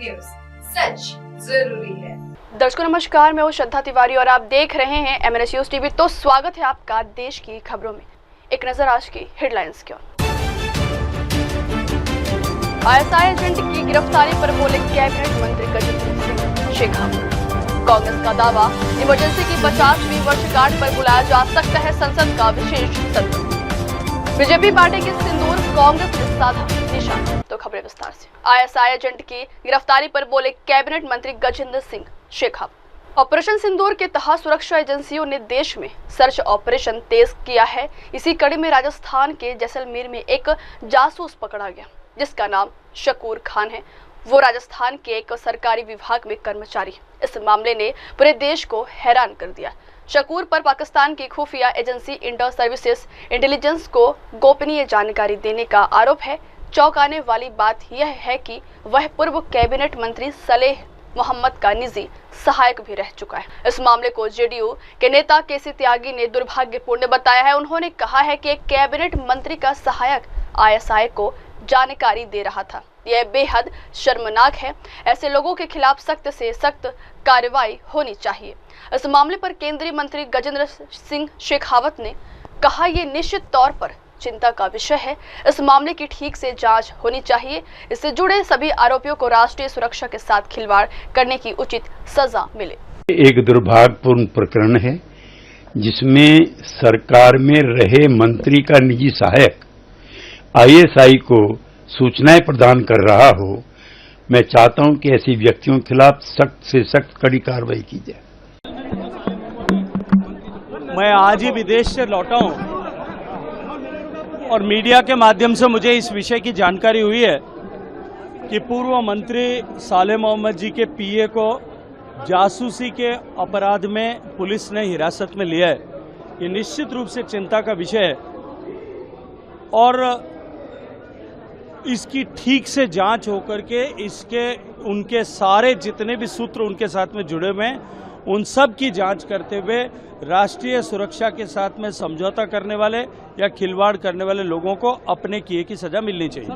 News, सच जरूरी है। दर्शकों नमस्कार, मैं हूं श्रद्धा तिवारी और आप देख रहे हैं MNS न्यूज टीवी। तो स्वागत है आपका देश की खबरों में। एक नजर आज की हेडलाइंस की ओर। ISI एजेंट की गिरफ्तारी पर बोले कैबिनेट मंत्री गजेंद्र सिंह शेखावत। कांग्रेस का दावा, इमरजेंसी की 50वीं वर्षगांठ पर बुलाया जा सकता है संसद का विशेष सत्र। बीजेपी पार्टी की सिंदूर कांग्रेस ने साधा निशाना। तो खबरें विस्तार से। ISI एजेंट की गिरफ्तारी पर बोले कैबिनेट मंत्री गजेंद्र सिंह शेखावत। ऑपरेशन सिंदूर के तहत सुरक्षा एजेंसियों ने देश में सर्च ऑपरेशन तेज किया है। इसी कड़ी में राजस्थान के जैसलमेर में एक जासूस पकड़ा गया जिसका नाम शकूर खान है। वो राजस्थान के एक सरकारी विभाग में कर्मचारी। इस मामले ने पूरे देश को हैरान कर दिया। शकूर पर पाकिस्तान की खुफिया एजेंसी इंटर सर्विसेज इंटेलिजेंस को गोपनीय जानकारी देने का आरोप है। चौंकाने वाली बात यह है कि वह पूर्व कैबिनेट मंत्री सलेह मोहम्मद का निजी सहायक भी रह चुका है। इस मामले को जेडीयू के नेता केसी त्यागी ने दुर्भाग्यपूर्ण बताया है। उन्होंने कहा है कि एक कैबिनेट मंत्री का सहायक ISI को जानकारी दे रहा था। यह बेहद शर्मनाक है। ऐसे लोगों के खिलाफ सख्त से सख्त कार्रवाई होनी चाहिए। इस मामले पर केंद्रीय मंत्री गजेंद्र सिंह शेखावत ने कहा, ये निश्चित तौर पर चिंता का विषय है। इस मामले की ठीक से जांच होनी चाहिए। इससे जुड़े सभी आरोपियों को राष्ट्रीय सुरक्षा के साथ खिलवाड़ करने की उचित सजा मिले। एक दुर्भाग्यपूर्ण प्रकरण है जिसमें सरकार में रहे मंत्री का निजी सहायक ISI को सूचनाएं प्रदान कर रहा हो। मैं चाहता हूं कि ऐसे व्यक्तियों के खिलाफ सख्त से सख्त कड़ी कार्रवाई की जाए। मैं आज ही विदेश से लौटा हूं और मीडिया के माध्यम से मुझे इस विषय की जानकारी हुई है कि पूर्व मंत्री सालेह मोहम्मद जी के PA को जासूसी के अपराध में पुलिस ने हिरासत में लिया है। ये निश्चित रूप से चिंता का विषय है और इसकी ठीक से जांच होकर के उनके सारे जितने भी सूत्र उनके साथ में जुड़े हुए हैं उन सब की जांच करते हुए राष्ट्रीय सुरक्षा के साथ में समझौता करने वाले या खिलवाड़ करने वाले लोगों को अपने किए की सजा मिलनी चाहिए।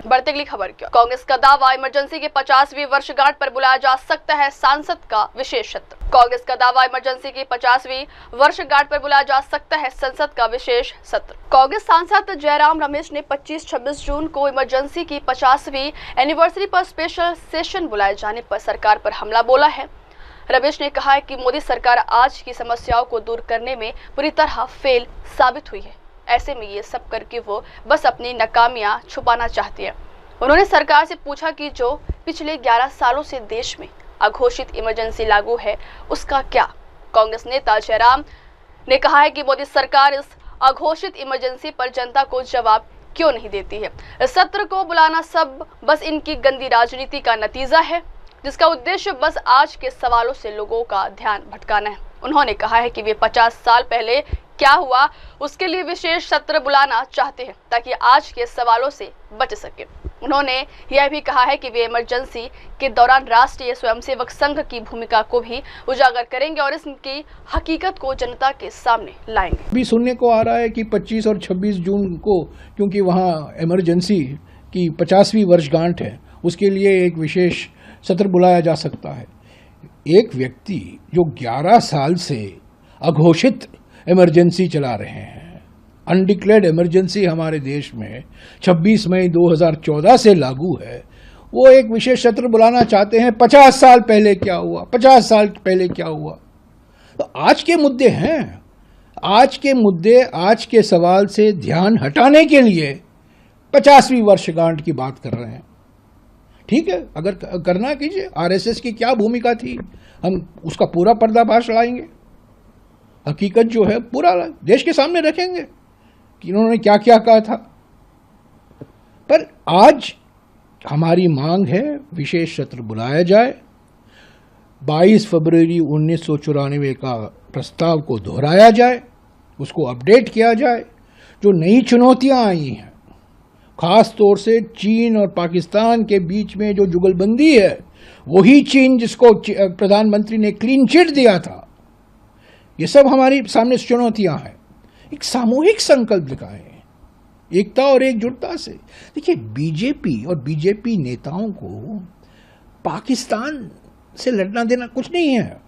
बढ़ते अगली खबर की। कांग्रेस का दावा, इमरजेंसी की 50वीं वर्षगांठ पर बुलाया जा सकता है सांसद का विशेष सत्र। कांग्रेस का दावा, इमरजेंसी की 50वीं वर्षगांठ पर बुलाया जा सकता है संसद का विशेष सत्र। कांग्रेस सांसद जयराम रमेश ने 25-26 जून को इमरजेंसी की 50वीं एनिवर्सरी पर स्पेशल सेशन बुलाए जाने पर सरकार पर हमला बोला है। रमेश ने कहा है कि मोदी सरकार आज की समस्याओं को दूर करने में पूरी तरह फेल साबित हुई है। ऐसे में ये सब करके वो बस अपनी नाकामियां छुपाना चाहती है। उन्होंने सरकार से पूछा कि जो पिछले 11 सालों से देश में अघोषित इमरजेंसी लागू है उसका क्या। कांग्रेस नेता जयराम ने कहा है कि मोदी सरकार इस अघोषित इमरजेंसी पर जनता को जवाब क्यों नहीं देती है। इस सत्र को बुलाना सब बस इनकी गंदी राजनीति का नतीजा है जिसका उद्देश्य बस आज के सवालों से लोगों का ध्यान भटकाना है। उन्होंने कहा है कि वे 50 साल पहले क्या हुआ उसके लिए विशेष सत्र बुलाना चाहते हैं ताकि आज के सवालों से बच सके। उन्होंने यह भी कहा है कि वे इमरजेंसी के दौरान राष्ट्रीय स्वयंसेवक संघ की भूमिका को भी उजागर करेंगे और इसकी हकीकत को जनता के सामने लाएंगे। अभी सुनने को आ रहा है कि 25 और 26 जून को, क्योंकि वहाँ इमरजेंसी की 50वीं वर्षगांठ है, उसके लिए एक विशेष सत्र बुलाया जा सकता है। एक व्यक्ति जो 11 साल से अघोषित इमरजेंसी चला रहे हैं, अनडिक्लेयर्ड इमरजेंसी हमारे देश में 26 मई 2014 से लागू है, वो एक विशेष सत्र बुलाना चाहते हैं। 50 साल पहले क्या हुआ, 50 साल पहले क्या हुआ। तो आज के मुद्दे हैं, आज के मुद्दे, आज के सवाल से ध्यान हटाने के लिए 50वीं वर्षगांठ की बात कर रहे हैं। ठीक है, अगर करना कीजिए। RSS की क्या भूमिका थी, हम उसका पूरा पर्दाफाश लाएंगे। हकीकत जो है पूरा देश के सामने रखेंगे कि इन्होंने क्या क्या कहा था। पर आज हमारी मांग है विशेष सत्र बुलाया जाए। 22 फरवरी 1994 का प्रस्ताव को दोहराया जाए, उसको अपडेट किया जाए। जो नई चुनौतियां आई हैं, खास तौर से चीन और पाकिस्तान के बीच में जो जुगलबंदी है, वही चीन जिसको प्रधानमंत्री ने क्लीन चिट दिया था, ये सब हमारी सामने चुनौतियां हैं। एक सामूहिक संकल्प दिखाएं, एकता और एकजुटता से। देखिए, बीजेपी और बीजेपी नेताओं को पाकिस्तान से लड़ना देना कुछ नहीं है।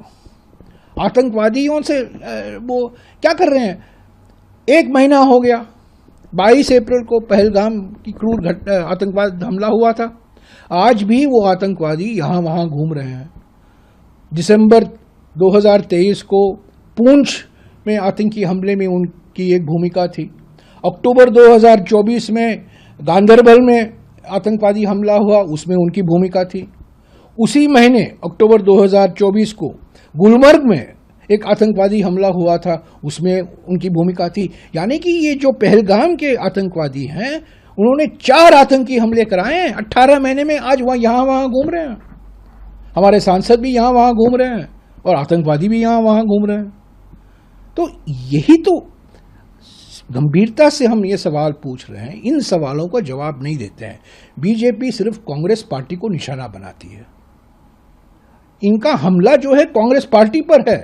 आतंकवादियों से वो क्या कर रहे हैं? 1 महीना हो गया, 22 अप्रैल को पहलगाम की क्रूर आतंकवाद हमला हुआ था। आज भी वो आतंकवादी यहाँ वहाँ घूम रहे हैं। दिसंबर 2023 को पुंछ में आतंकी हमले में उनकी एक भूमिका थी। अक्टूबर 2024 में गांदरबल में आतंकवादी हमला हुआ, उसमें उनकी भूमिका थी। उसी महीने अक्टूबर 2024 को गुलमर्ग में एक आतंकवादी हमला हुआ था, उसमें उनकी भूमिका थी। यानी कि ये जो पहलगाम के आतंकवादी हैं, उन्होंने 4 आतंकी हमले कराए हैं 18 महीने में। आज वह यहाँ वहाँ घूम रहे हैं। हमारे सांसद भी यहाँ वहाँ घूम रहे हैं और आतंकवादी भी यहाँ वहाँ घूम रहे हैं। तो यही तो गंभीरता से हम ये सवाल पूछ रहे हैं, इन सवालों का जवाब नहीं देते हैं। बीजेपी सिर्फ कांग्रेस पार्टी को निशाना बनाती है। इनका हमला जो है कांग्रेस पार्टी पर है।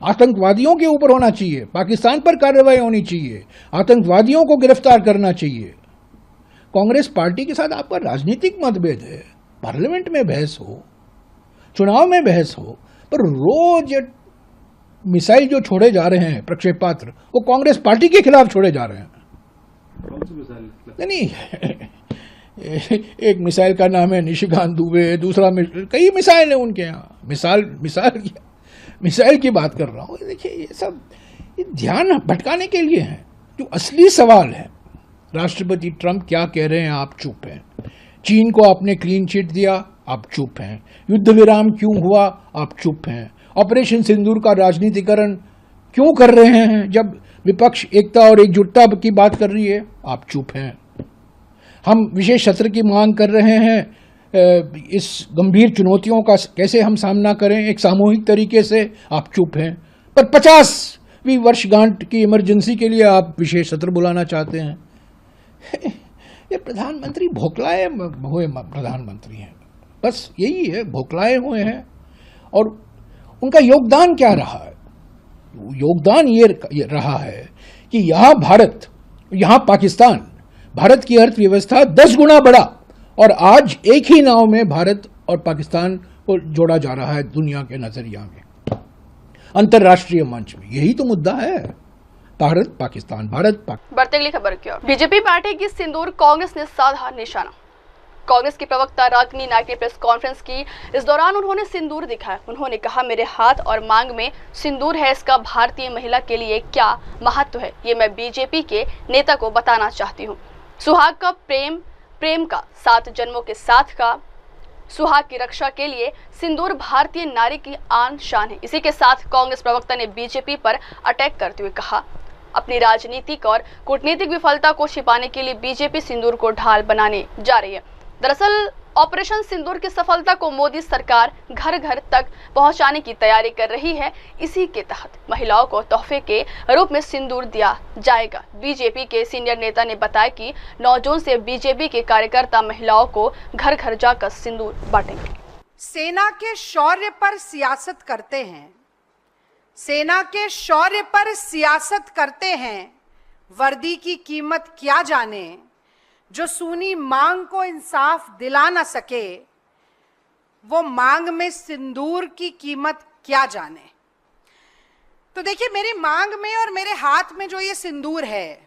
आतंकवादियों के ऊपर होना चाहिए, पाकिस्तान पर कार्रवाई होनी चाहिए, आतंकवादियों को गिरफ्तार करना चाहिए। कांग्रेस पार्टी के साथ आपका राजनीतिक मतभेद है, पार्लियामेंट में बहस हो, चुनाव में बहस हो, पर रोज मिसाइल जो छोड़े जा रहे हैं प्रक्षेपास्त्र, वो कांग्रेस पार्टी के खिलाफ छोड़े जा रहे हैं। नहीं, एक मिसाइल का नाम है निशिकांत दुबे, दूसरा कई मिसाइल है उनके यहाँ। मिसाइल की बात कर रहा हूँ। देखिए, ये सब ध्यान भटकाने के लिए है। जो असली सवाल है, राष्ट्रपति ट्रंप क्या कह रहे हैं, आप चुप हैं। चीन को आपने क्लीन चिट दिया, आप चुप हैं। युद्ध विराम क्यों हुआ, आप चुप हैं। ऑपरेशन सिंदूर का राजनीतिकरण क्यों कर रहे हैं जब विपक्ष एकता और एकजुटता की बात कर रही है, आप चुप हैं। हम विशेष सत्र की मांग कर रहे हैं, इस गंभीर चुनौतियों का कैसे हम सामना करें एक सामूहिक तरीके से, आप चुप हैं। पर 50वीं वर्षगांठ की इमरजेंसी के लिए आप विशेष सत्र बुलाना चाहते हैं। ये प्रधानमंत्री भोकलाए हुए प्रधानमंत्री हैं, बस यही है, भोकलाए हुए हैं। और उनका योगदान क्या रहा है? योगदान ये रहा है कि यहाँ भारत, यहाँ पाकिस्तान, भारत की अर्थव्यवस्था 10 गुना बढ़ा और आज एक ही नाव में भारत और पाकिस्तान को जोड़ा जा रहा है दुनिया के नजरिया में, अंतर्राष्ट्रीय मंच में। यही तो मुद्दा है, भारत पाकिस्तान, भारत पाकिस्तान। बढ़ते अगली खबर की ओर। बीजेपी पार्टी की सिंदूर कांग्रेस ने साधा निशाना। कांग्रेस की प्रवक्ता रागिनी नायक ने प्रेस कॉन्फ्रेंस की। इस दौरान उन्होंने सिंदूर दिखाया। उन्होंने कहा, मेरे हाथ और मांग में सिंदूर है, इसका भारतीय महिला के लिए क्या महत्व है, ये मैं बीजेपी के नेता को बताना चाहती हूँ। सुहाग का प्रेम का 7 जन्मों के साथ का सुहाग की रक्षा के लिए सिंदूर भारतीय नारी की आन शान है। इसी के साथ कांग्रेस प्रवक्ता ने बीजेपी पर अटैक करते हुए कहा, अपनी राजनीतिक और कूटनीतिक विफलता को छिपाने के लिए बीजेपी सिंदूर को ढाल बनाने जा रही है। दरअसल ऑपरेशन सिंदूर की सफलता को मोदी सरकार घर घर तक पहुंचाने की तैयारी कर रही है। इसी के तहत महिलाओं को तोहफे के रूप में सिंदूर दिया जाएगा। बीजेपी के सीनियर नेता ने बताया कि 9 जून से बीजेपी के कार्यकर्ता महिलाओं को घर घर जाकर सिंदूर बांटेंगे। सेना के शौर्य पर सियासत करते हैं, सेना के शौर्य पर सियासत करते हैं, वर्दी की कीमत क्या जाने, जो सूनी मांग को इंसाफ दिला न सके, वो मांग में सिंदूर की कीमत क्या जाने। तो देखिए, मेरी मांग में और मेरे हाथ में जो ये सिंदूर है,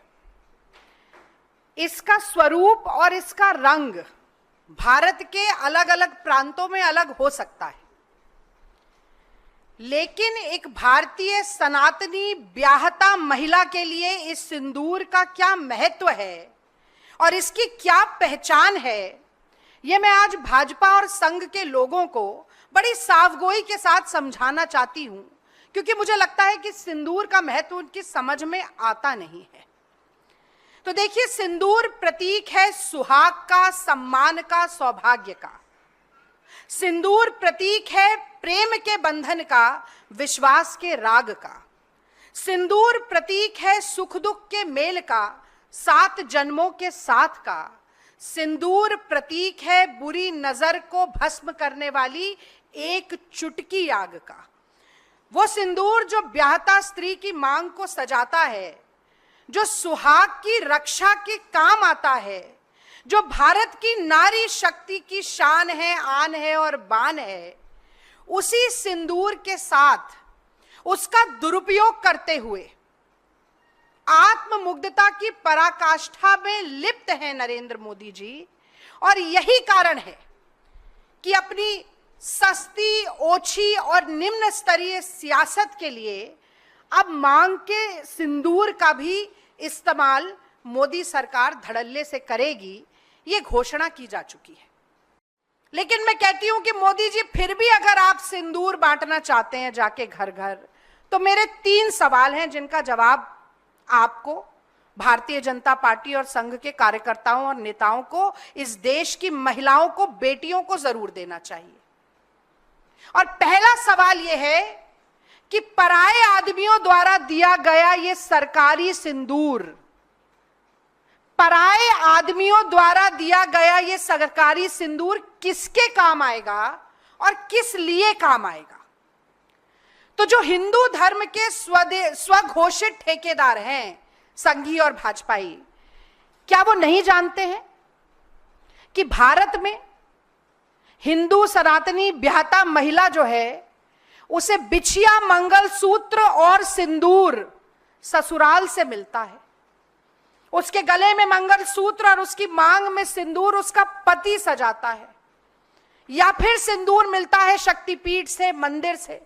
इसका स्वरूप और इसका रंग भारत के अलग अलग प्रांतों में अलग हो सकता है, लेकिन एक भारतीय सनातनी ब्याहता महिला के लिए इस सिंदूर का क्या महत्व है और इसकी क्या पहचान है, यह मैं आज भाजपा और संघ के लोगों को बड़ी सावगोई के साथ समझाना चाहती हूं, क्योंकि मुझे लगता है कि सिंदूर का महत्व उनकी समझ में आता नहीं है। तो देखिए, सिंदूर प्रतीक है सुहाग का, सम्मान का, सौभाग्य का। सिंदूर प्रतीक है प्रेम के बंधन का, विश्वास के राग का। सिंदूर प्रतीक है सुख दुख के मेल का, 7 जन्मों के साथ का। सिंदूर प्रतीक है बुरी नजर को भस्म करने वाली एक चुटकी आग का। वो सिंदूर जो ब्याहता स्त्री की मांग को सजाता है, जो सुहाग की रक्षा के काम आता है, जो भारत की नारी शक्ति की शान है, आन है और बान है, उसी सिंदूर के साथ उसका दुरुपयोग करते हुए आत्ममुग्धता की पराकाष्ठा में लिप्त है नरेंद्र मोदी जी। और यही कारण है कि अपनी सस्ती, ओछी और निम्न स्तरीय सियासत के लिए अब मांग के सिंदूर का भी इस्तेमाल मोदी सरकार धड़ल्ले से करेगी, ये घोषणा की जा चुकी है। लेकिन मैं कहती हूं कि मोदी जी, फिर भी अगर आप सिंदूर बांटना चाहते हैं जाके घर घर, तो मेरे 3 सवाल हैं जिनका जवाब आपको, भारतीय जनता पार्टी और संघ के कार्यकर्ताओं और नेताओं को, इस देश की महिलाओं को, बेटियों को जरूर देना चाहिए। और पहला सवाल यह है कि पराये आदमियों द्वारा दिया गया यह सरकारी सिंदूर, पराये आदमियों द्वारा दिया गया यह सरकारी सिंदूर किसके काम आएगा और किस लिए काम आएगा? तो जो हिंदू धर्म के स्वघोषित ठेकेदार हैं, संघी और भाजपाई, क्या वो नहीं जानते हैं कि भारत में हिंदू सनातनी ब्याहता महिला जो है, उसे बिछिया, मंगलसूत्र और सिंदूर ससुराल से मिलता है। उसके गले में मंगलसूत्र और उसकी मांग में सिंदूर उसका पति सजाता है, या फिर सिंदूर मिलता है शक्तिपीठ से, मंदिर से,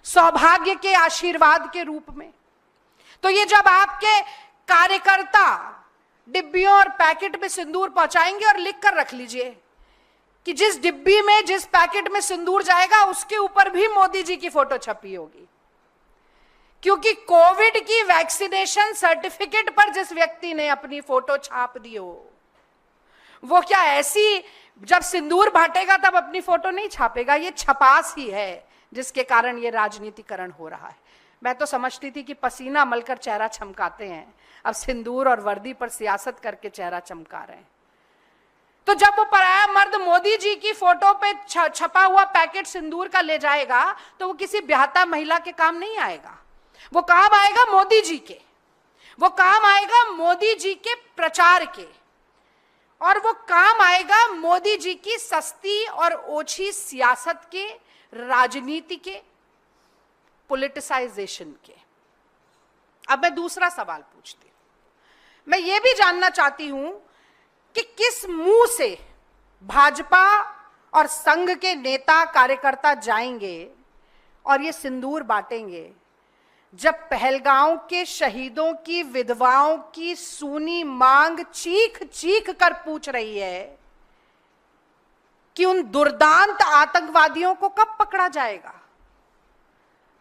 सौभाग्य के आशीर्वाद के रूप में। तो ये जब आपके कार्यकर्ता डिब्बियों और पैकेट में सिंदूर पहुंचाएंगे, और लिख कर रख लीजिए कि जिस डिब्बी में, जिस पैकेट में सिंदूर जाएगा, उसके ऊपर भी मोदी जी की फोटो छपी होगी, क्योंकि कोविड की वैक्सीनेशन सर्टिफिकेट पर जिस व्यक्ति ने अपनी फोटो छाप दी हो, वो क्या ऐसी जब सिंदूर बांटेगा तब अपनी फोटो नहीं छापेगा? ये छपास ही है जिसके कारण ये राजनीतिकरण हो रहा है। मैं तो समझती थी कि पसीना मलकर चेहरा चमकाते हैं, अब सिंदूर और वर्दी पर सियासत करके चेहरा चमका रहे हैं। तो जब वो पराया मर्द मोदी जी की फोटो पे छपा हुआ पैकेट सिंदूर का ले जाएगा, तो वो किसी ब्याहता महिला के काम नहीं आएगा, वो काम आएगा मोदी जी के, वो काम आएगा मोदी जी के प्रचार के, और वो काम आएगा मोदी जी की सस्ती और ओछी सियासत के, राजनीति के, पॉलिटिसाइजेशन के। अब मैं दूसरा सवाल पूछती हूं, मैं ये भी जानना चाहती हूं कि किस मुंह से भाजपा और संघ के नेता कार्यकर्ता जाएंगे और ये सिंदूर बांटेंगे, जब पहलगांव के शहीदों की विधवाओं की सूनी मांग चीख चीख कर पूछ रही है कि उन दुर्दांत आतंकवादियों को कब पकड़ा जाएगा?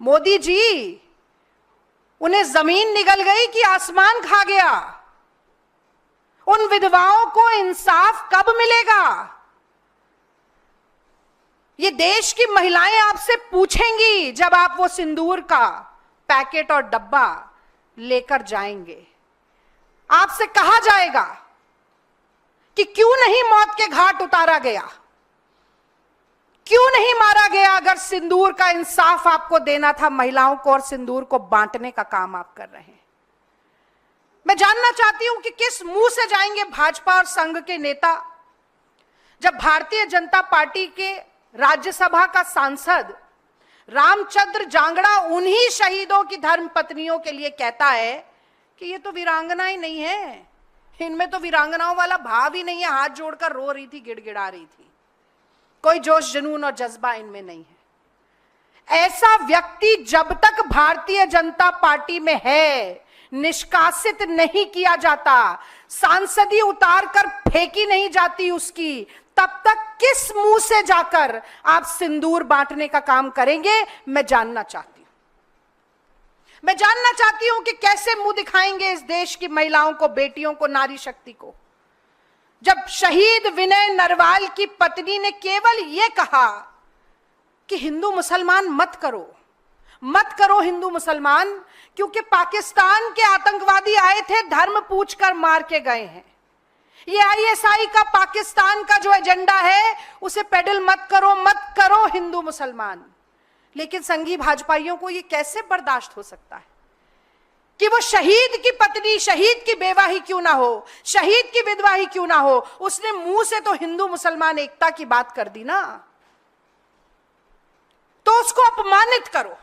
मोदी जी, उन्हें जमीन निगल गई कि आसमान खा गया? उन विधवाओं को इंसाफ कब मिलेगा? ये देश की महिलाएं आपसे पूछेंगी जब आप वो सिंदूर का पैकेट और डब्बा लेकर जाएंगे। आपसे कहा जाएगा कि क्यों नहीं मौत के घाट उतारा गया, क्यों नहीं मारा गया? अगर सिंदूर का इंसाफ आपको देना था महिलाओं को और सिंदूर को बांटने का काम आप कर रहे हैं। मैं जानना चाहती हूं कि किस मुंह से जाएंगे भाजपा और संघ के नेता, जब भारतीय जनता पार्टी के राज्यसभा का सांसद रामचंद्र जांगड़ा उन्हीं शहीदों की धर्म पत्नियों के लिए कहता है कि ये तो वीरांगना ही नहीं है, इनमें तो वीरांगनाओं वाला भाव ही नहीं है, हाथ जोड़कर रो रही थी, गिड़गिड़ा रही थी, कोई जोश जुनून और जज्बा इनमें नहीं है। ऐसा व्यक्ति जब तक भारतीय जनता पार्टी में है, निष्कासित नहीं किया जाता, सांसदी उतार कर फेंकी नहीं जाती उसकी, तब तक किस मुंह से जाकर आप सिंदूर बांटने का काम करेंगे? मैं जानना चाहती हूं। मैं जानना चाहती हूं कि कैसे मुंह दिखाएंगे इस देश की महिलाओं को, बेटियों को, नारी शक्ति को, जब शहीद विनय नरवाल की पत्नी ने केवल यह कहा कि हिंदू मुसलमान मत करो, मत करो हिंदू मुसलमान, क्योंकि पाकिस्तान के आतंकवादी आए थे, धर्म पूछकर मार के गए हैं। ये आईएसआई का, पाकिस्तान का जो एजेंडा है, उसे पेडल मत करो, मत करो हिंदू मुसलमान। लेकिन संघी भाजपाइयों को ये कैसे बर्दाश्त हो सकता है कि वो शहीद की पत्नी, शहीद की बेवा ही क्यों ना हो, शहीद की विधवा ही क्यों ना हो, उसने मुंह से तो हिंदू मुसलमान एकता की बात कर दी ना। तो उसको अपमानित करो,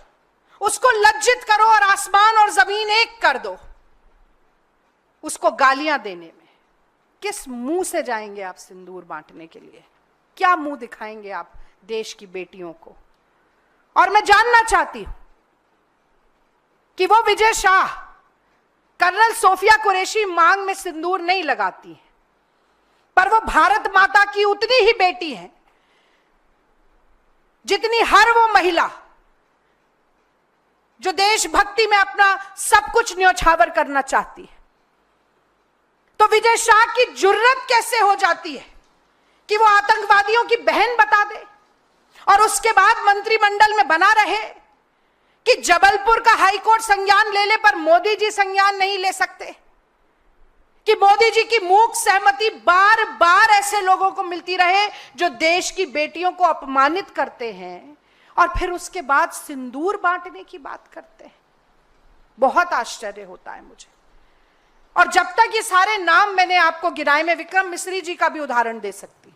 उसको लज्जित करो और आसमान और जमीन एक कर दो। उसको गालियां देने में किस मुंह से जाएंगे आप सिंदूर बांटने के लिए? क्या मुंह दिखाएंगे आप देश की बेटियों को? और मैं जानना चाहती हूं कि वो विजय शाह, कर्नल सोफिया कुरैशी मांग में सिंदूर नहीं लगाती है, पर वो भारत माता की उतनी ही बेटी है जितनी हर वो महिला जो देशभक्ति में अपना सब कुछ न्यौछावर करना चाहती है। तो विजय शाह की जुर्रत कैसे हो जाती है कि वो आतंकवादियों की बहन बता दे और उसके बाद मंत्रिमंडल में बना रहे कि जबलपुर का हाईकोर्ट संज्ञान ले ले पर मोदी जी संज्ञान नहीं ले सकते, कि मोदी जी की मूक सहमति बार बार ऐसे लोगों को मिलती रहे जो देश की बेटियों को अपमानित करते हैं और फिर उसके बाद सिंदूर बांटने की बात करते हैं। बहुत आश्चर्य होता है मुझे। और जब तक ये सारे नाम मैंने आपको गिनाए, मैं विक्रम मिश्री जी का भी उदाहरण दे सकती।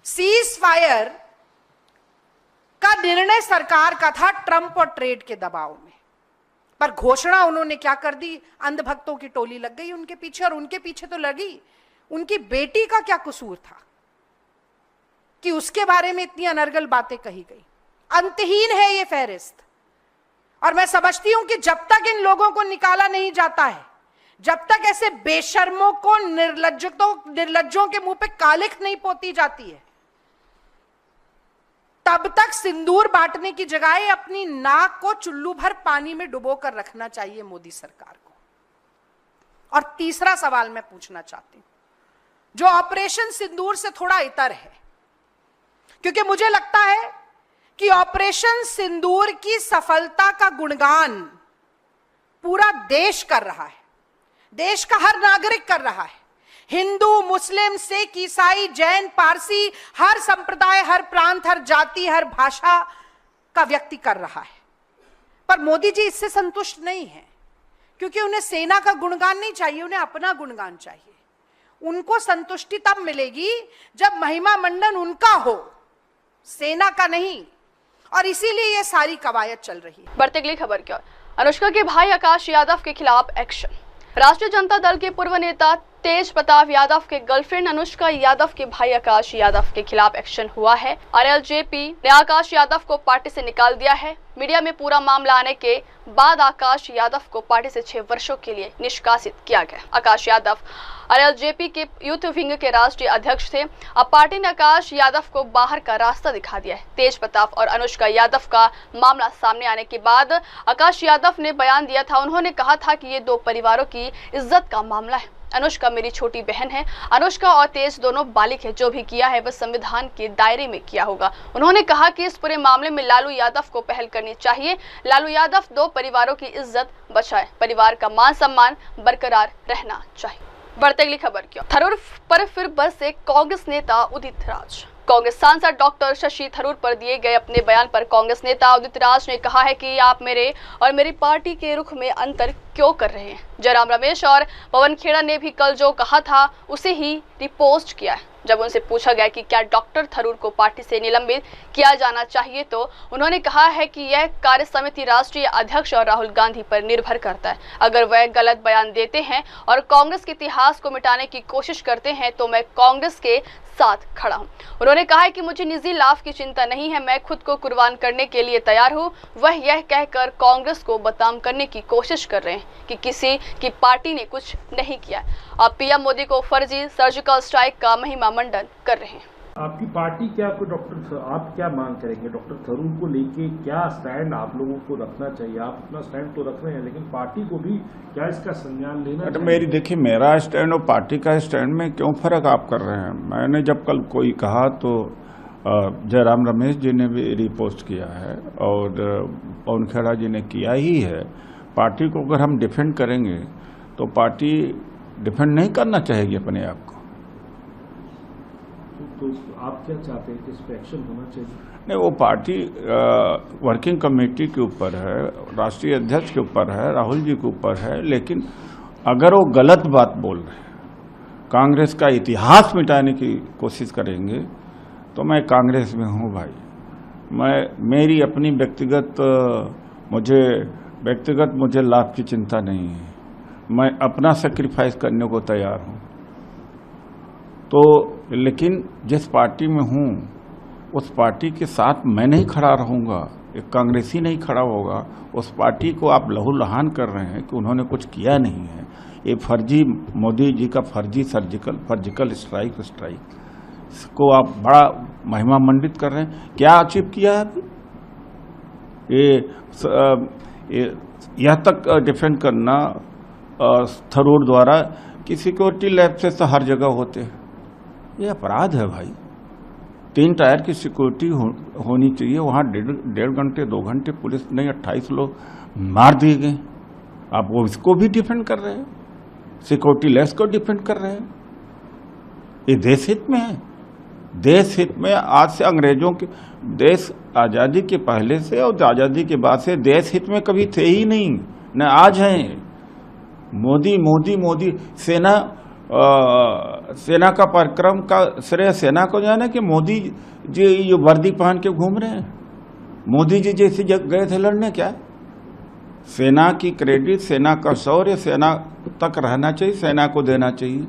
सीज फायर का निर्णय सरकार का था ट्रंप और ट्रेड के दबाव में, पर घोषणा उन्होंने क्या कर दी? अंधभक्तों की टोली लग गई उनके पीछे, और उनके पीछे तो लगी उनकी बेटी का क्या कसूर था कि उसके बारे में इतनी अनर्गल बातें कही गई। अंतहीन है ये फहरिस्त। और मैं समझती हूं कि जब तक इन लोगों को निकाला नहीं जाता है, जब तक ऐसे बेशर्मों को, निर्लज्जों के मुंह पे कालिख नहीं पोती जाती है, तब तक सिंदूर बांटने की जगह अपनी नाक को चुल्लू भर पानी में डुबो कर रखना चाहिए मोदी सरकार को। और तीसरा सवाल मैं पूछना चाहती हूं, जो ऑपरेशन सिंदूर से थोड़ा इतर है, क्योंकि मुझे लगता है कि ऑपरेशन सिंदूर की सफलता का गुणगान पूरा देश कर रहा है, देश का हर नागरिक कर रहा है। हिंदू, मुस्लिम, सिख, ईसाई, जैन, पारसी, हर संप्रदाय, हर प्रांत, हर जाति, हर भाषा का व्यक्ति कर रहा है। पर मोदी जी इससे संतुष्ट नहीं है, क्योंकि उन्हें सेना का गुणगान नहीं चाहिए, उन्हें अपना गुणगान चाहिए। उनको संतुष्टि तब मिलेगी जब महिमा मंडन उनका हो, सेना का नहीं। और इसीलिए ये सारी कवायद चल रही है। बढ़ते अगली खबर की ओर। अनुष्का के भाई आकाश यादव के खिलाफ एक्शन। राष्ट्रीय जनता दल के पूर्व नेता तेज प्रताप यादव के गर्लफ्रेंड अनुष्का यादव के भाई आकाश यादव के खिलाफ एक्शन हुआ है। आरएलजेपी ने आकाश यादव को पार्टी से निकाल दिया है। मीडिया में पूरा मामला आने के बाद आकाश यादव को पार्टी से 6 वर्षों के लिए निष्कासित किया गया। आकाश यादव आरएलजेपी के यूथ विंग के राष्ट्रीय अध्यक्ष थे। अब पार्टी ने आकाश यादव को बाहर का रास्ता दिखा दिया है। तेज प्रताप और अनुष्का यादव का मामला सामने आने के बाद आकाश यादव ने बयान दिया था। उन्होंने कहा था कि ये 2 परिवारों की इज्जत का मामला है। अनुष्का मेरी छोटी बहन है। अनुष्का और तेज दोनों बालिग है। जो भी किया है वह संविधान के दायरे में किया होगा। उन्होंने कहा कि इस पूरे मामले में लालू यादव को पहल करनी चाहिए। लालू यादव 2 परिवारों की इज्जत बचाए, परिवार का मान सम्मान बरकरार रहना चाहिए। बढ़ते अगली खबर की ओर। थरूर पर फिर बरसे कांग्रेस नेता उदित राज। कांग्रेस सांसद डॉक्टर शशि थरूर पर दिए गए अपने बयान पर कांग्रेस नेता उदित राज ने कहा है कि आप मेरे और मेरी पार्टी के रुख में अंतर क्यों कर रहे हैं। जयराम रमेश और पवन खेड़ा ने भी कल जो कहा था उसे ही रिपोस्ट किया है। जब उनसे पूछा गया कि क्या डॉक्टर थरूर को पार्टी से निलंबित किया जाना चाहिए, तो उन्होंने कहा है कि यह कार्य समिति राष्ट्रीय अध्यक्ष और राहुल गांधी पर निर्भर करता है। अगर वह गलत बयान देते हैं और कांग्रेस के इतिहास को मिटाने की कोशिश करते हैं तो मैं कांग्रेस के साथ खड़ा हूं। उन्होंने कहा है कि मुझे निजी लाभ की चिंता नहीं है, मैं खुद को कुर्बान करने के लिए तैयार हूं। वह यह कहकर कांग्रेस को बदनाम करने की कोशिश कर रहे हैं कि किसी की पार्टी ने कुछ नहीं किया। अब पीएम मोदी को फर्जी सर्जिकल स्ट्राइक का महिमा मंडन कर रहे हैं। आपकी पार्टी क्या, आप क्या मांग करेंगे डॉक्टर थरूर को लेके? क्या स्टैंड आप लोगों को रखना चाहिए? आप अपना स्टैंड तो रख रहे हैं, लेकिन पार्टी को भी क्या इसका संज्ञान लेना चाहिए? देखिए, मेरा स्टैंड और पार्टी का स्टैंड में क्यों फर्क आप कर रहे हैं? मैंने जब कल कोई कहा तो जयराम रमेश जी ने भी रिपोस्ट किया है और पवन खेड़ा जी ने किया ही है। पार्टी को अगर हम डिफेंड करेंगे तो पार्टी डिफेंड नहीं करना चाहेगी अपने आप को। तो आप क्या चाहते हैं कि इस पर एक्शन होना चाहिए? नहीं, वो पार्टी वर्किंग कमेटी के ऊपर है, राष्ट्रीय अध्यक्ष के ऊपर है, राहुल जी के ऊपर है। लेकिन अगर वो गलत बात बोल रहे हैं, कांग्रेस का इतिहास मिटाने की कोशिश करेंगे, तो मैं कांग्रेस में हूँ भाई। मेरी अपनी व्यक्तिगत मुझे लाभ की चिंता नहीं है। मैं अपना सेक्रीफाइस करने को तैयार हूँ। तो लेकिन जिस पार्टी में हूँ उस पार्टी के साथ मैं नहीं खड़ा रहूँगा, एक कांग्रेसी नहीं खड़ा होगा। उस पार्टी को आप लहूलुहान कर रहे हैं कि उन्होंने कुछ किया नहीं है। ये फर्जी मोदी जी का फर्जी सर्जिकल स्ट्राइक इसको आप बड़ा महिमा मंडित कर रहे हैं। क्या अचीव किया है? यह तक डिफेंड करना थरूर द्वारा कि सिक्योरिटी लैब से तो हर जगह होते हैं, ये अपराध है भाई। 3 टायर की सिक्योरिटी होनी चाहिए, वहाँ 1.5 घंटे 2 घंटे पुलिस नहीं 28 लोग मार दिए गए। आप वो इसको भी डिफेंड कर रहे हैं, सिक्योरिटी लेस को डिफेंड कर रहे हैं। ये देश हित में है। देश हित में आज से अंग्रेजों के देश आज़ादी के पहले से और आज़ादी के बाद से देश हित में कभी थे ही नहीं, न आज हैं। मोदी सेना का पराक्रम का श्रेय सेना को जाने कि मोदी जी ये वर्दी पहन के घूम रहे हैं। मोदी जी जैसी जगह गए थे लड़ने क्या? सेना की क्रेडिट, सेना का शौर्य सेना तक रहना चाहिए, सेना को देना चाहिए।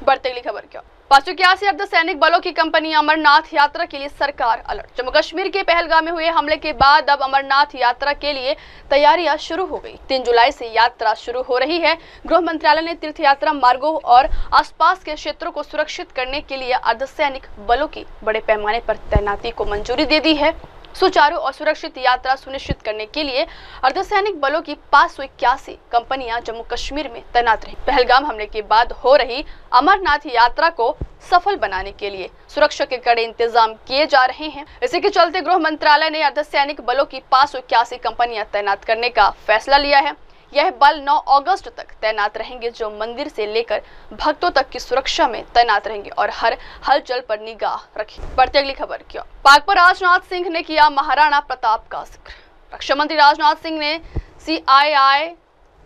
बढ़ती अगली खबर क्या? 581 अर्धसैनिक बलों की कंपनी अमरनाथ यात्रा के लिए सरकार अलर्ट। जम्मू कश्मीर के पहलगाम में हुए हमले के बाद अब अमरनाथ यात्रा के लिए तैयारियां शुरू हो गई। 3 जुलाई से यात्रा शुरू हो रही है। गृह मंत्रालय ने तीर्थ यात्रा मार्गों और आसपास के क्षेत्रों को सुरक्षित करने के लिए अर्धसैनिक बलों की बड़े पैमाने पर तैनाती को मंजूरी दे दी है। सुचारू और सुरक्षित यात्रा सुनिश्चित करने के लिए अर्धसैनिक बलों की 581 कंपनियां जम्मू कश्मीर में तैनात रही। पहलगाम हमले के बाद हो रही अमरनाथ यात्रा को सफल बनाने के लिए सुरक्षा के कड़े इंतजाम किए जा रहे हैं। इसी के चलते गृह मंत्रालय ने अर्धसैनिक बलों की 581 कंपनियां तैनात करने का फैसला लिया है। यह बल 9 अगस्त तक तैनात रहेंगे, जो मंदिर से लेकर भक्तों तक की सुरक्षा में तैनात रहेंगे और हर हलचल पर निगाह रखेंगे। बढ़ती अगली खबर क्या? पाक पर राजनाथ सिंह ने किया महाराणा प्रताप का जिक्र। रक्षा मंत्री राजनाथ सिंह ने CII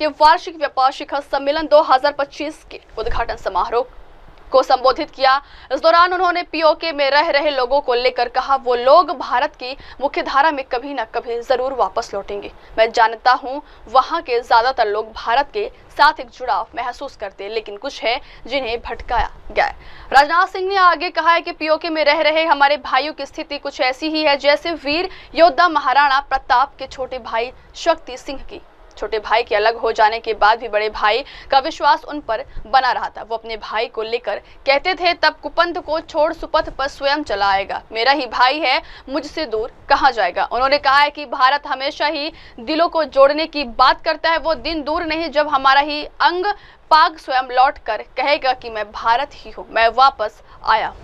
के वार्षिक व्यापार शिखर सम्मेलन 2025 के उद्घाटन समारोह को संबोधित किया। इस दौरान उन्होंने POK में रह रहे लोगों को लेकर कहा, वो लोग भारत की मुख्य धारा में कभी न कभी जरूर वापस लौटेंगे। मैं जानता हूं वहां के ज्यादातर लोग भारत के साथ एक जुड़ाव महसूस करते हैं, लेकिन कुछ है जिन्हें भटकाया गया है। राजनाथ सिंह ने आगे कहा है कि POK में रह रहे हमारे भाइयों की स्थिति कुछ ऐसी ही है जैसे वीर योद्धा महाराणा प्रताप के छोटे भाई शक्ति सिंह की। छोटे भाई के अलग हो जाने के बाद भी बड़े भाई का विश्वास उन पर बना रहा था। वो अपने भाई को लेकर कहते थे, तब कुपंथ को छोड़ सुपथ पर स्वयं चला आएगा। मेरा ही भाई है, मुझसे दूर कहाँ जाएगा। उन्होंने कहा है कि भारत हमेशा ही दिलों को जोड़ने की बात करता है। वो दिन दूर नहीं जब हमारा ही अंग पाक स्वयं लौट कर कहेगा कि मैं भारत ही हूँ, मैं वापस आया।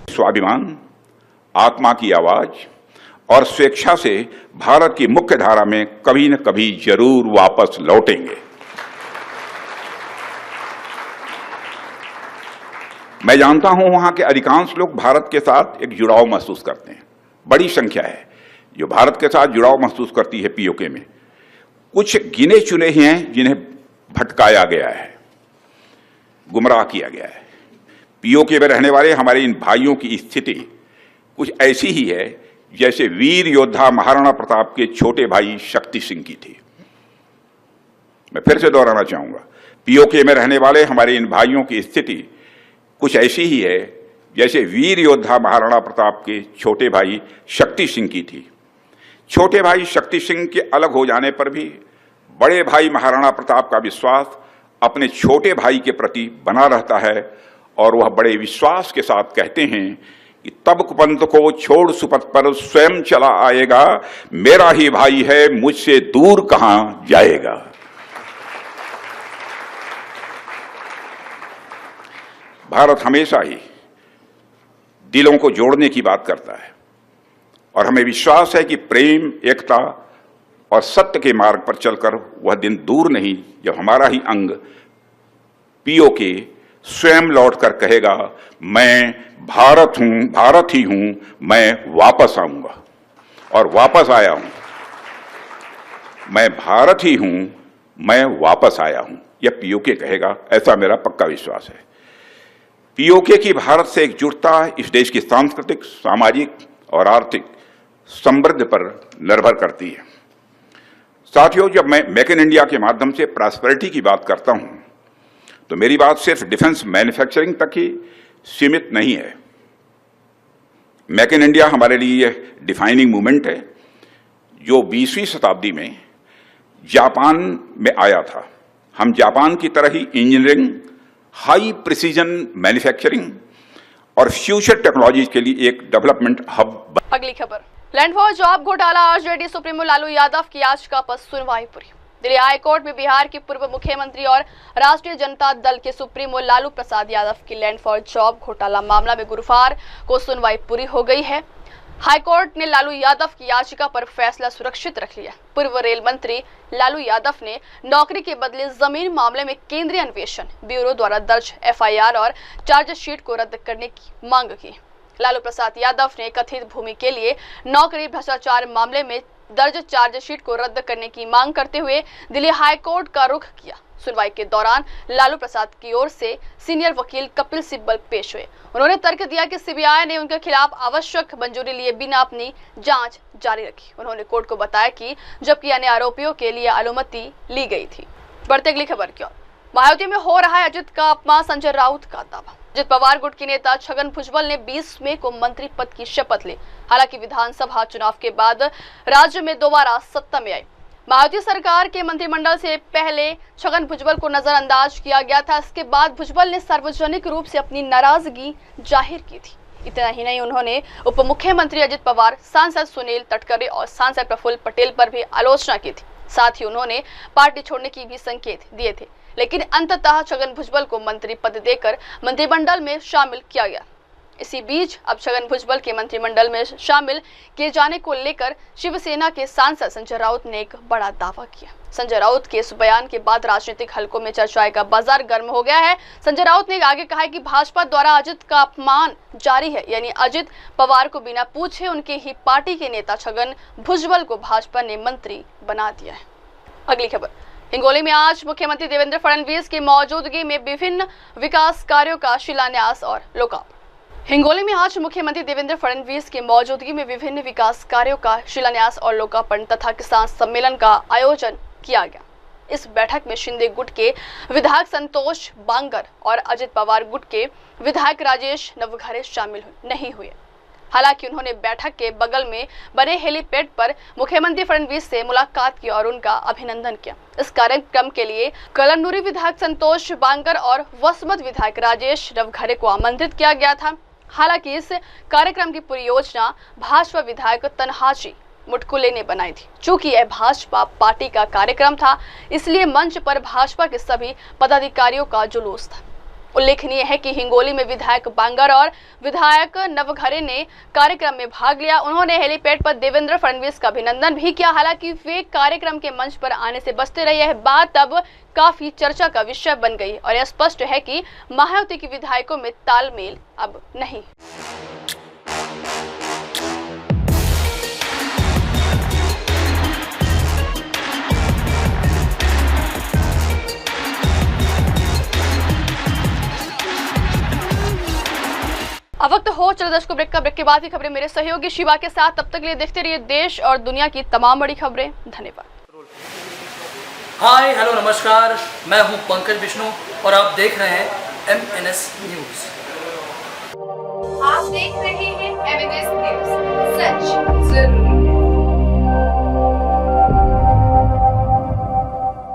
स्वाभिमान, आत्मा की आवाज और स्वेच्छा से भारत की मुख्य धारा में कभी न कभी जरूर वापस लौटेंगे। मैं जानता हूं वहां के अधिकांश लोग भारत के साथ एक जुड़ाव महसूस करते हैं। बड़ी संख्या है जो भारत के साथ जुड़ाव महसूस करती है। POK में कुछ गिने चुने ही हैं जिन्हें भटकाया गया है, गुमराह किया गया है। POK में रहने वाले हमारे इन भाइयों की स्थिति कुछ ऐसी ही है जैसे वीर योद्धा महाराणा प्रताप के छोटे भाई शक्ति सिंह की थी। मैं फिर से दोहराना चाहूंगा, POK में रहने वाले हमारे इन भाइयों की स्थिति कुछ ऐसी ही है जैसे वीर योद्धा महाराणा प्रताप के छोटे भाई शक्ति सिंह की थी। छोटे भाई शक्ति सिंह के अलग हो जाने पर भी बड़े भाई महाराणा प्रताप का विश्वास अपने छोटे भाई के प्रति बना रहता है और वह बड़े विश्वास के साथ कहते हैं कि तब कुपंथ को छोड़ सुपथ पर स्वयं चला आएगा। मेरा ही भाई है, मुझसे दूर कहां जाएगा। भारत हमेशा ही दिलों को जोड़ने की बात करता है और हमें विश्वास है कि प्रेम, एकता और सत्य के मार्ग पर चलकर वह दिन दूर नहीं जब हमारा ही अंग POK स्वयं लौटकर कहेगा, मैं भारत हूं, भारत ही हूं, मैं वापस आऊंगा। और वापस आया हूं, मैं भारत ही हूं, मैं वापस आया हूं, यह पीओके कहेगा, ऐसा मेरा पक्का विश्वास है। पीओके की भारत से एकजुटता इस देश की सांस्कृतिक, सामाजिक और आर्थिक समृद्धि पर निर्भर करती है। साथियों, जब मैं मेक इन इंडिया के माध्यम से प्रॉस्पेरिटी की बात करता हूं तो मेरी बात सिर्फ डिफेंस मैन्युफैक्चरिंग तक ही सीमित नहीं है। मेक इन इंडिया हमारे लिए डिफाइनिंग मूवमेंट है जो 20वीं शताब्दी में जापान में आया था। हम जापान की तरह ही इंजीनियरिंग, हाई प्रिसीजन मैन्युफैक्चरिंग और फ्यूचर टेक्नोलॉजी के लिए एक डेवलपमेंट हब। अगली खबर, लैंड फॉर जॉब घोटाला, आरजेडी सुप्रीमो लालू यादव की याचिका पर सुनवाई पूरी। दिल्ली हाई कोर्ट में बिहार के पूर्व मुख्यमंत्री और राष्ट्रीय जनता दल के सुप्रीमो लालू प्रसाद यादव की लैंड फॉर जॉब घोटाला मामला में गुरुवार को सुनवाई पूरी हो गई है। हाईकोर्ट ने लालू यादव की याचिका पर फैसला सुरक्षित रख लिया। पूर्व रेल मंत्री लालू यादव ने नौकरी के बदले जमीन मामले में केंद्रीय अन्वेषण ब्यूरो द्वारा दर्ज एफआईआर और चार्जशीट को रद्द करने की मांग की। लालू प्रसाद यादव ने कथित भूमि के लिए नौकरी भ्रष्टाचार मामले में दर्ज चार्जशीट को रद्द करने की मांग करते हुए दिल्ली हाई कोर्ट का रुख किया। सुनवाई के दौरान लालू प्रसाद की ओर से सीनियर वकील कपिल सिब्बल पेश हुए। उन्होंने तर्क दिया कि सीबीआई ने उनके खिलाफ आवश्यक मंजूरी लिए बिना अपनी जांच जारी रखी। उन्होंने कोर्ट को बताया कि जबकि अन्य आरोपियों के लिए अनुमति ली गई थी। बढ़ते अगली खबर की ओर, मायावती में हो रहा है अजित का अपमान, संजय राउत का दावा। अजित पवार गुट के नेता छगन भुजबल ने 20 मई को मंत्री पद की शपथ ली। हालांकि विधानसभा चुनाव के बाद राज्य में दोबारा सत्ता में आई। मायावती सरकार के मंत्रिमंडल से पहले छगन भुजबल को नजरअंदाज किया गया था। इसके बाद भुजबल ने सार्वजनिक रूप से अपनी नाराजगी जाहिर की थी। इतना ही नहीं, उन्होंने उप मुख्यमंत्री अजित पवार, सांसद सुनील तटकरे और सांसद प्रफुल्ल पटेल पर भी आलोचना की थी। साथ ही उन्होंने पार्टी छोड़ने की भी संकेत दिए थे, लेकिन अंततः छगन भुजबल को मंत्री पद देकर मंत्रिमंडल में शामिल किया गया। इसी बीच अब छगन भुजबल के मंत्रिमंडल में शामिल किए जाने को लेकर शिवसेना के सांसद संजय राउत ने एक बड़ा दावा किया। संजय राउत के इस बयान के बाद राजनीतिक हलकों में चर्चाएं का बाजार गर्म हो गया है। संजय राउत ने आगे कहा कि भाजपा द्वारा अजित का अपमान जारी है, यानी अजित पवार को बिना पूछे उनके ही पार्टी के नेता छगन भुजबल को भाजपा ने मंत्री बना दिया है। अगली खबर, हिंगोली में आज मुख्यमंत्री देवेंद्र फडणवीस की मौजूदगी में विभिन्न विकास कार्यों का शिलान्यास और लोकार्पण। हिंगोली में आज मुख्यमंत्री देवेंद्र फडणवीस की मौजूदगी में विभिन्न विकास कार्यों का शिलान्यास और लोकार्पण तथा किसान सम्मेलन का आयोजन किया गया। इस बैठक में शिंदे गुट के विधायक संतोष बांगर और अजित पवार गुट के विधायक राजेश नवघरे शामिल नहीं हुए। हालांकि उन्होंने बैठक के बगल में बने हेलीपैड पर मुख्यमंत्री फडणवीस से मुलाकात की और उनका अभिनंदन किया। इस कार्यक्रम के लिए कलमनुरी विधायक संतोष बांगर और वसमत विधायक राजेश नवघरे को आमंत्रित किया गया था। हालांकि इस कार्यक्रम की पूरी योजना भाजपा विधायक तन्हाजी मुटकुले ने बनाई थी। चूंकि यह भाजपा पार्टी का कार्यक्रम था, इसलिए मंच पर भाजपा के सभी पदाधिकारियों का जुलूस था। उल्लेखनीय है कि हिंगोली में विधायक बांगर और विधायक नवघरे ने कार्यक्रम में भाग लिया। उन्होंने हेलीपैड पर देवेंद्र फडणवीस का अभिनंदन भी किया। हालांकि वे कार्यक्रम के मंच पर आने से बचते रहे। यह बात अब काफी चर्चा का विषय बन गई और यह स्पष्ट है कि मायावती के विधायकों में तालमेल अब नहीं। अब वक्त हो चलो दर्शकों ब्रेक का। ब्रेक के बाद की खबरें मेरे सहयोगी शिवा के साथ। तब तक के लिए देखते रहिए देश और दुनिया की तमाम बड़ी खबरें। धन्यवाद। हाय हेलो नमस्कार, मैं हूं पंकज विष्णु और आप देख रहे हैं MNS न्यूज। आप देख रहे हैं MNS न्यूज, सच जरूर।